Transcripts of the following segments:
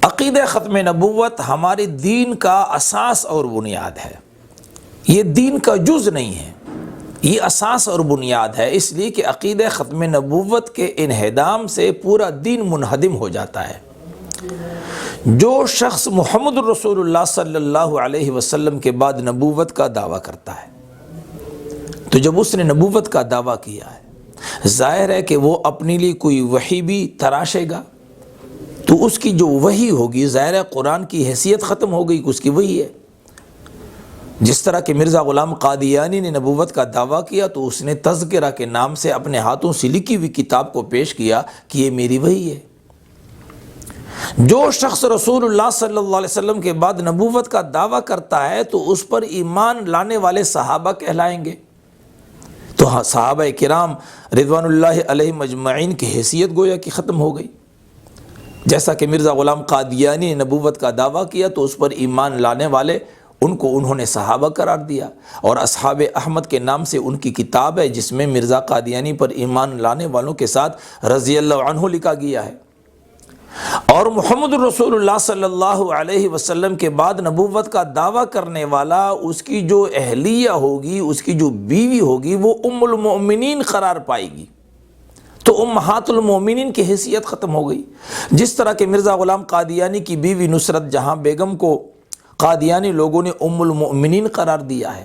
عقیدہ ختم نبوت ہمارے دین کا اساس اور بنیاد ہے، یہ دین کا جز نہیں ہے، یہ اساس اور بنیاد ہے، اس لیے کہ عقیدہ ختم نبوت کے انہدام سے پورا دین منہدم ہو جاتا ہے۔ جو شخص محمد رسول اللہ صلی اللہ علیہ وسلم کے بعد نبوت کا دعویٰ کرتا ہے، تو جب اس نے نبوت کا دعویٰ کیا ہے، ظاہر ہے کہ وہ اپنے لیے کوئی وحی بھی تراشے گا، تو اس کی جو وحی ہوگی، ظاہر ہے قرآن کی حیثیت ختم ہو گئی کہ اس کی وحی ہے۔ جس طرح کہ مرزا غلام قادیانی نے نبوت کا دعویٰ کیا تو اس نے تذکرہ کے نام سے اپنے ہاتھوں سے لکھی ہوئی کتاب کو پیش کیا کہ یہ میری وحی ہے۔ جو شخص رسول اللہ صلی اللہ علیہ وسلم کے بعد نبوت کا دعویٰ کرتا ہے تو اس پر ایمان لانے والے صحابہ کہلائیں گے، تو صحابہ کرام رضوان اللہ علیہم اجمعین کی حیثیت گویا کہ ختم ہو گئی۔ جیسا کہ مرزا غلام قادیانی نے نبوت کا دعویٰ کیا تو اس پر ایمان لانے والے انہوں نے صحابہ قرار دیا، اور اصحاب احمد کے نام سے ان کی کتاب ہے جس میں مرزا قادیانی پر ایمان لانے والوں کے ساتھ رضی اللہ عنہ لکھا گیا ہے۔ اور محمد رسول اللہ صلی اللہ علیہ وسلم کے بعد نبوت کا دعویٰ کرنے والا، اس کی جو اہلیہ ہوگی، اس کی جو بیوی ہوگی، وہ ام المؤمنین قرار پائے گی، تو امہات المومنین کی حیثیت ختم ہو گئی۔ جس طرح کہ مرزا غلام قادیانی کی بیوی نصرت جہاں بیگم کو قادیانی لوگوں نے ام المؤمنین قرار دیا ہے،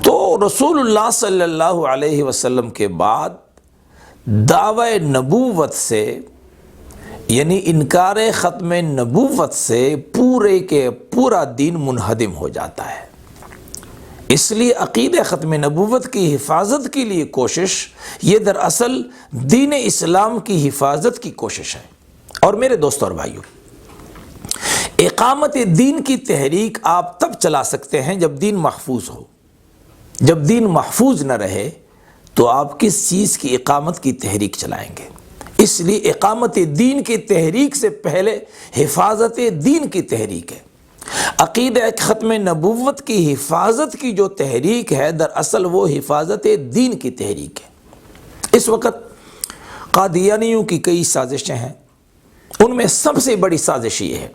تو رسول اللہ صلی اللہ علیہ وسلم کے بعد دعوی نبوت سے، یعنی انکار ختم نبوت سے پورے کے پورا دین منہدم ہو جاتا ہے۔ اس لیے عقیدہ ختم نبوت کی حفاظت کے لیے کوشش، یہ دراصل دین اسلام کی حفاظت کی کوشش ہے۔ اور میرے دوستوں اور بھائیوں، اقامت دین کی تحریک آپ تب چلا سکتے ہیں جب دین محفوظ ہو۔ جب دین محفوظ نہ رہے تو آپ کس چیز کی اقامت کی تحریک چلائیں گے؟ اس لیے اقامت دین کی تحریک سے پہلے حفاظت دین کی تحریک ہے۔ عقیدہ ختم نبوت کی حفاظت کی جو تحریک ہے، دراصل وہ حفاظت دین کی تحریک ہے۔ اس وقت قادیانیوں کی کئی سازشیں ہیں، ان میں سب سے بڑی سازش یہ ہے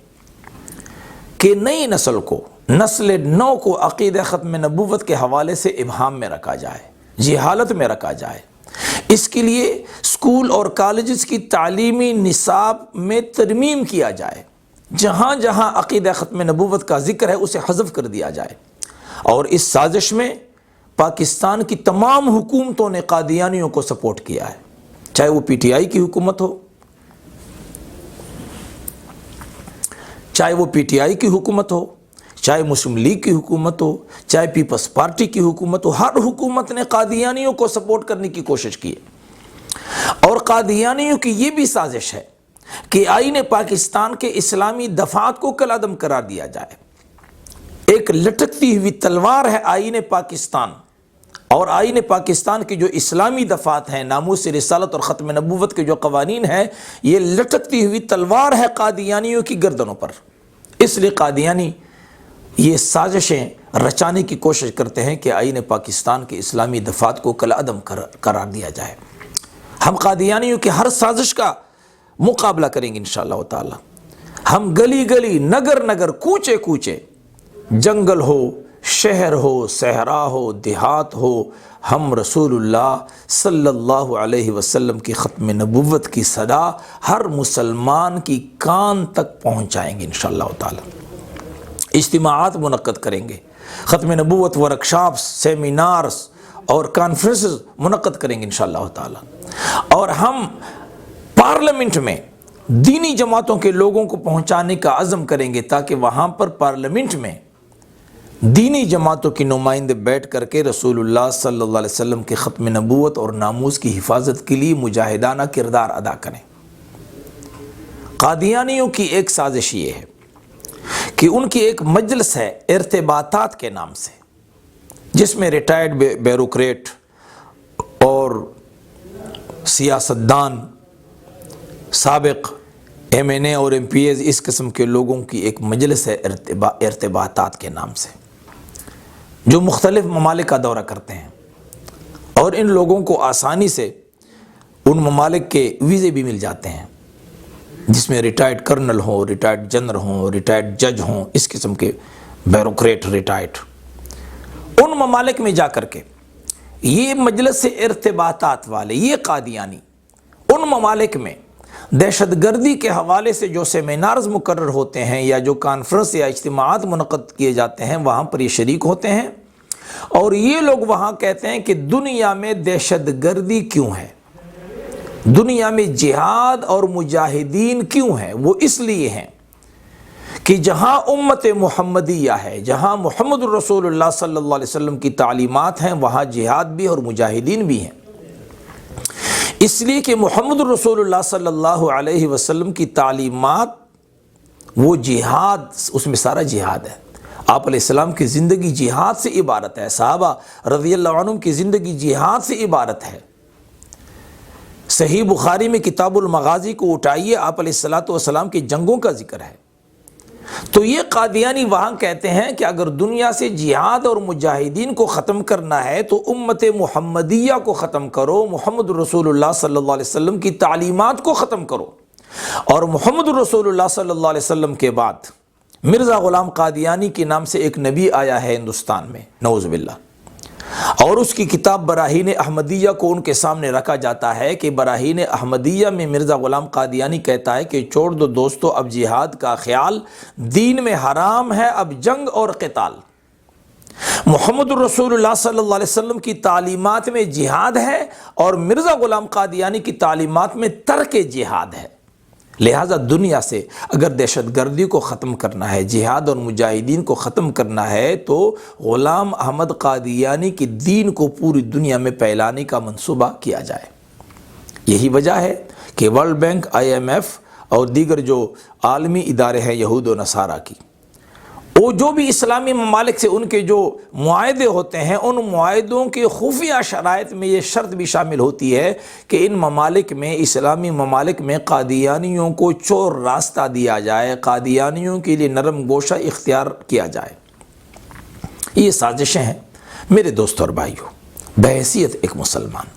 کہ نئی نسل کو، نسل نو کو عقیدہ ختم نبوت کے حوالے سے ابہام میں رکھا جائے، جہالت میں رکھا جائے۔ اس کے لیے اسکول اور کالجز کی تعلیمی نصاب میں ترمیم کیا جائے، جہاں جہاں عقیدہ ختم نبوت کا ذکر ہے اسے حذف کر دیا جائے۔ اور اس سازش میں پاکستان کی تمام حکومتوں نے قادیانیوں کو سپورٹ کیا ہے، چاہے وہ پی ٹی آئی کی حکومت ہو، چاہے وہ پی ٹی آئی کی حکومت ہو، چاہے مسلم لیگ کی حکومت ہو، چاہے پیپلز پارٹی کی حکومت ہو، ہر حکومت نے قادیانیوں کو سپورٹ کرنے کی کوشش کی ہے۔ اور قادیانیوں کی یہ بھی سازش ہے کہ آئین پاکستان کے اسلامی دفعات کو کالعدم قرار دیا جائے۔ ایک لٹکتی ہوئی تلوار ہے آئین پاکستان، اور آئین پاکستان کی جو اسلامی دفعات ہیں، ناموس رسالت اور ختم نبوت کے جو قوانین ہیں، یہ لٹکتی ہوئی تلوار ہے قادیانیوں کی گردنوں پر۔ اس لیے قادیانی یہ سازشیں رچانے کی کوشش کرتے ہیں کہ آئین پاکستان کے اسلامی دفعات کو کالعدم قرار دیا جائے۔ ہم قادیانیوں کی ہر سازش کا مقابلہ کریں گے انشاءاللہ تعالی۔ ہم گلی گلی، نگر نگر، کوچے کوچے، جنگل ہو، شہر ہو، صحرا ہو، دیہات ہو، ہم رسول اللہ صلی اللہ علیہ وسلم کی ختم نبوت کی صدا ہر مسلمان کی کان تک پہنچائیں گے انشاءاللہ تعالی۔ اجتماعات منعقد کریں گے، ختم نبوت ورکشاپس، سیمینارز اور کانفرنسز منعقد کریں گے انشاءاللہ تعالی۔ اور ہم پارلیمنٹ میں دینی جماعتوں کے لوگوں کو پہنچانے کا عزم کریں گے، تاکہ وہاں پر پارلیمنٹ میں دینی جماعتوں کی نمائندے بیٹھ کر کے رسول اللہ صلی اللہ علیہ وسلم کے ختم نبوت اور ناموس کی حفاظت کے لیے مجاہدانہ کردار ادا کریں۔ قادیانیوں کی ایک سازش یہ ہے کہ ان کی ایک مجلس ہے ارتباطات کے نام سے، جس میں ریٹائرڈ بیوروکریٹ اور سیاستدان، سابق ایم این اے اور ایم پی ایز، اس قسم کے لوگوں کی ایک مجلس ہے ارتباطات کے نام سے، جو مختلف ممالک کا دورہ کرتے ہیں، اور ان لوگوں کو آسانی سے ان ممالک کے ویزے بھی مل جاتے ہیں۔ جس میں ریٹائرڈ کرنل ہوں، ریٹائرڈ جنرل ہوں، ریٹائرڈ جج ہوں، اس قسم کے بیوروکریٹ ریٹائرڈ، ان ممالک میں جا کر کے یہ مجلس ارتباطات والے، یہ قادیانی، ان ممالک میں دہشت گردی کے حوالے سے جو سیمینارز مقرر ہوتے ہیں یا جو کانفرنس یا اجتماعات منعقد کیے جاتے ہیں، وہاں پر یہ شریک ہوتے ہیں، اور یہ لوگ وہاں کہتے ہیں کہ دنیا میں دہشت گردی کیوں ہے، دنیا میں جہاد اور مجاہدین کیوں ہیں؟ وہ اس لیے ہیں کہ جہاں امت محمدیہ ہے، جہاں محمد الرسول اللہ صلی اللہ علیہ وسلم کی تعلیمات ہیں، وہاں جہاد بھی اور مجاہدین بھی ہیں۔ اس لیے کہ محمد الرسول اللہ صلی اللہ علیہ وسلم کی تعلیمات، وہ جہاد، اس میں سارا جہاد ہے۔ آپ علیہ السلام کی زندگی جہاد سے عبارت ہے، صحابہ رضی اللہ عنہم کی زندگی جہاد سے عبارت ہے۔ صحیح بخاری میں کتاب المغازی کو اٹھائیے، آپ علیہ السلام کی جنگوں کا ذکر ہے۔ تو یہ قادیانی وہاں کہتے ہیں کہ اگر دنیا سے جہاد اور مجاہدین کو ختم کرنا ہے تو امت محمدیہ کو ختم کرو، محمد رسول اللہ صلی اللہ علیہ وسلم کی تعلیمات کو ختم کرو۔ اور محمد رسول اللہ صلی اللہ علیہ وسلم کے بعد مرزا غلام قادیانی کے نام سے ایک نبی آیا ہے ہندوستان میں، نعوذ باللہ، اور اس کی کتاب براہین احمدیہ کو ان کے سامنے رکھا جاتا ہے کہ براہین احمدیہ میں مرزا غلام قادیانی کہتا ہے کہ چھوڑ دو دوستو اب جہاد کا خیال، دین میں حرام ہے اب جنگ اور قتال۔ محمد الرسول اللہ صلی اللہ علیہ وسلم کی تعلیمات میں جہاد ہے اور مرزا غلام قادیانی کی تعلیمات میں ترک جہاد ہے۔ لہٰذا دنیا سے اگر دہشت گردی کو ختم کرنا ہے، جہاد اور مجاہدین کو ختم کرنا ہے، تو غلام احمد قادیانی کی دین کو پوری دنیا میں پھیلانے کا منصوبہ کیا جائے۔ یہی وجہ ہے کہ ورلڈ بینک، IMF اور دیگر جو عالمی ادارے ہیں یہود و نصارہ کی، وہ جو بھی اسلامی ممالک سے ان کے جو معاہدے ہوتے ہیں، ان معاہدوں کے خفیہ شرائط میں یہ شرط بھی شامل ہوتی ہے کہ ان ممالک میں، اسلامی ممالک میں قادیانیوں کو چور راستہ دیا جائے، قادیانیوں کے لیے نرم گوشہ اختیار کیا جائے۔ یہ سازشیں ہیں میرے دوست اور بھائیوں۔ بحیثیت ایک مسلمان،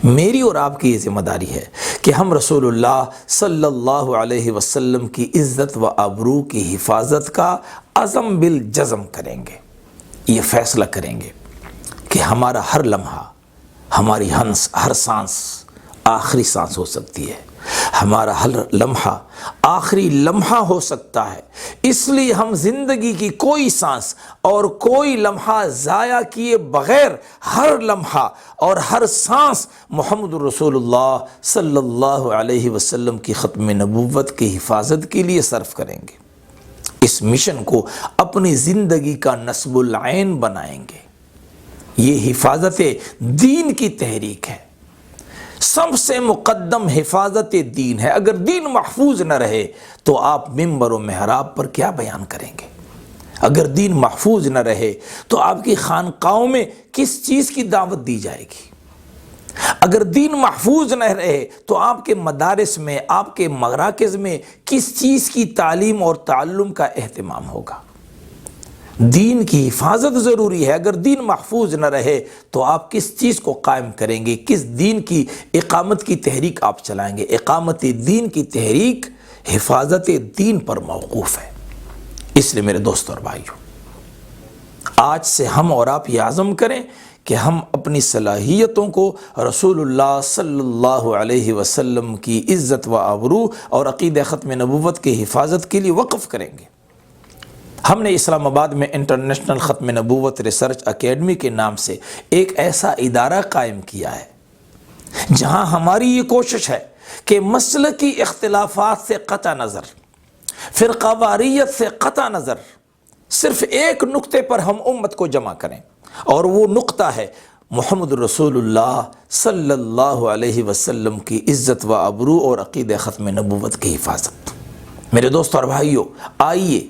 میری اور آپ کی یہ ذمہ داری ہے کہ ہم رسول اللہ صلی اللہ علیہ وسلم کی عزت و آبرو کی حفاظت کا عزم بالجزم کریں گے۔ یہ فیصلہ کریں گے کہ ہمارا ہر لمحہ، ہماری ہر سانس آخری سانس ہو سکتی ہے، ہمارا ہر لمحہ آخری لمحہ ہو سکتا ہے، اس لیے ہم زندگی کی کوئی سانس اور کوئی لمحہ ضائع کیے بغیر ہر لمحہ اور ہر سانس محمد رسول اللہ صلی اللہ علیہ وسلم کی ختم نبوت کی حفاظت کے لیے صرف کریں گے۔ اس مشن کو اپنی زندگی کا نصب العین بنائیں گے۔ یہ حفاظت دین کی تحریک ہے، سب سے مقدم حفاظت دین ہے۔ اگر دین محفوظ نہ رہے تو آپ منبر و محراب پر کیا بیان کریں گے؟ اگر دین محفوظ نہ رہے تو آپ کی خانقاہوں میں کس چیز کی دعوت دی جائے گی؟ اگر دین محفوظ نہ رہے تو آپ کے مدارس میں، آپ کے مراکز میں کس چیز کی تعلیم اور تعلم کا اہتمام ہوگا؟ دین کی حفاظت ضروری ہے۔ اگر دین محفوظ نہ رہے تو آپ کس چیز کو قائم کریں گے؟ کس دین کی اقامت کی تحریک آپ چلائیں گے؟ اقامت دین کی تحریک حفاظت دین پر موقوف ہے۔ اس لیے میرے دوست اور بھائیوں، آج سے ہم اور آپ یہ عزم کریں کہ ہم اپنی صلاحیتوں کو رسول اللہ صلی اللہ علیہ وسلم کی عزت و آبرو اور عقیدہ ختم نبوت کی حفاظت کے لیے وقف کریں گے۔ ہم نے اسلام آباد میں انٹرنیشنل ختم نبوت ریسرچ اکیڈمی کے نام سے ایک ایسا ادارہ قائم کیا ہے جہاں ہماری یہ کوشش ہے کہ مسلکی اختلافات سے قطع نظر، فرقہ واریت سے قطع نظر، صرف ایک نقطے پر ہم امت کو جمع کریں، اور وہ نقطہ ہے محمد رسول اللہ صلی اللہ علیہ وسلم کی عزت و آبرو اور عقیدہ ختم نبوت کی حفاظت۔ میرے دوست اور بھائیوں، آئیے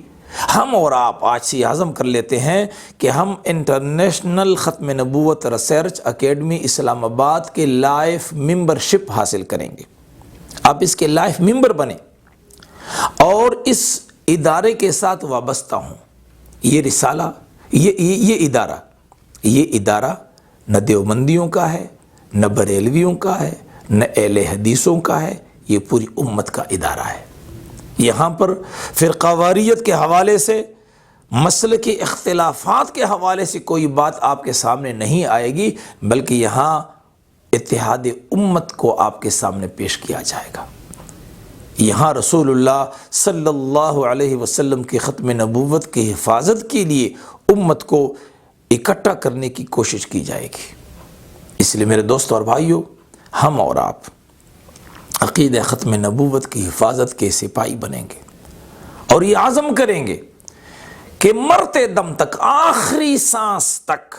ہم اور آپ آج سے عزم کر لیتے ہیں کہ ہم انٹرنیشنل ختم نبوت ریسرچ اکیڈمی اسلام آباد کے لائف ممبرشپ حاصل کریں گے۔ آپ اس کے لائف ممبر بنیں اور اس ادارے کے ساتھ وابستہ ہوں۔ یہ رسالہ، یہ ادارہ نہ دیوبندیوں کا ہے، نہ بریلویوں کا ہے، نہ اہل حدیثوں کا ہے، یہ پوری امت کا ادارہ ہے۔ یہاں پر فرقہ واریت کے حوالے سے، مسلکی اختلافات کے حوالے سے کوئی بات آپ کے سامنے نہیں آئے گی، بلکہ یہاں اتحاد امت کو آپ کے سامنے پیش کیا جائے گا۔ یہاں رسول اللہ صلی اللہ علیہ وسلم کے ختم نبوت کی حفاظت کے لیے امت کو اکٹھا کرنے کی کوشش کی جائے گی۔ اس لیے میرے دوستوں اور بھائیوں، ہم اور آپ عقیدہ ختم نبوت کی حفاظت کے سپاہی بنیں گے اور یہ عزم کریں گے کہ مرتے دم تک، آخری سانس تک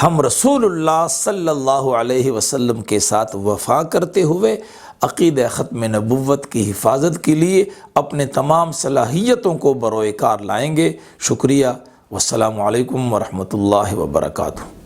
ہم رسول اللہ صلی اللہ علیہ وسلم کے ساتھ وفا کرتے ہوئے عقیدہ ختم نبوت کی حفاظت کے لیے اپنے تمام صلاحیتوں کو بروئے کار لائیں گے۔ شکریہ، والسلام علیکم ورحمۃ اللہ وبرکاتہ۔